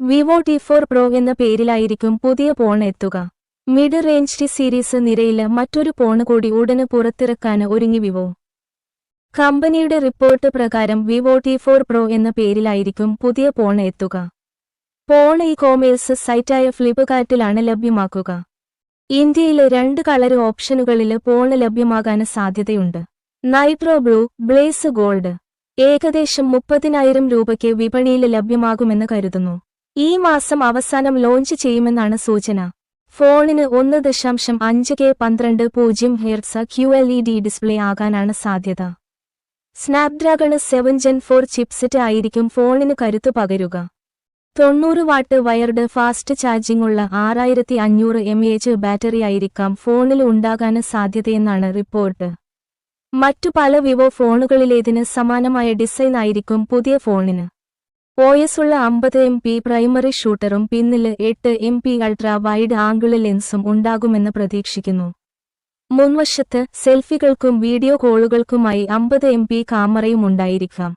Vivo ടി4 pro എന്ന പേരിലായിരിക്കും പുതിയ phone എത്തുക. മിഡ് റേഞ്ച് ടി സീരീസ് നിരയില് മറ്റൊരു ഫോൺ കൂടി ഉടന് പുറത്തിറക്കാന് ഒരുങ്ങി വിവോ. കമ്പനിയുടെ റിപ്പോർട്ട് പ്രകാരം വിവോ ടി4 പ്രോ എന്ന പേരിലായിരിക്കും പുതിയ ഫോൺ എത്തുക. ഫോൺ ഇ-കൊമേഴ്സ് സൈറ്റായ ഫ്ലിപ്കാർട്ടിലാണ് ലഭ്യമാക്കുക. ഇന്ത്യയില് 2 കളർ ഓപ്ഷനുകളില് ഫോൺ ലഭ്യമാകാന് സാധ്യതയുണ്ട്. Nitro blue, blaze gold. ഏകദേശം 30,000 രൂപയ്ക്ക് വിപണിയില് ലഭ്യമാകുമെന്ന് കരുതുന്നു. ഈ മാസം അവസാനം ലോഞ്ച് ചെയ്യുമെന്നാണ് സൂചന. ഫോണിന് 1.5K 12.0 ഹെർട്സ് QLED ഡിസ്പ്ലേ ആകാനാണ് സാധ്യത. സ്നാപ്ഡ്രാഗൺ 7 Gen 4 ചിപ്സെറ്റ് ആയിരിക്കും ഫോണിന് കരുത്തു പകരുക. 90 വാട്ട് വയർഡ് ഫാസ്റ്റ് ചാർജിംഗുള്ള 6500 mAh ബാറ്ററിയായിരിക്കാം ഫോണിൽ ഉണ്ടാകാന് സാധ്യതയെന്നാണ് റിപ്പോർട്ട്. മറ്റു പല വിവോ ഫോണുകളിലേതിന് സമാനമായ ഡിസൈൻ ആയിരിക്കും പുതിയ ഫോണിന്. OS ഉള്ള 50 MP പ്രൈമറി ഷൂട്ടറും പിന്നില് 8 MP അൾട്രാ വൈഡ് ആംഗിൾ ലെൻസും ഉണ്ടാകുമെന്ന് പ്രതീക്ഷിക്കുന്നു. മുൻവശത്ത് സെൽഫികൾക്കും വീഡിയോ കോളുകൾക്കുമായി 50 MP ക്യാമറയും ഉണ്ടായിരിക്കാം.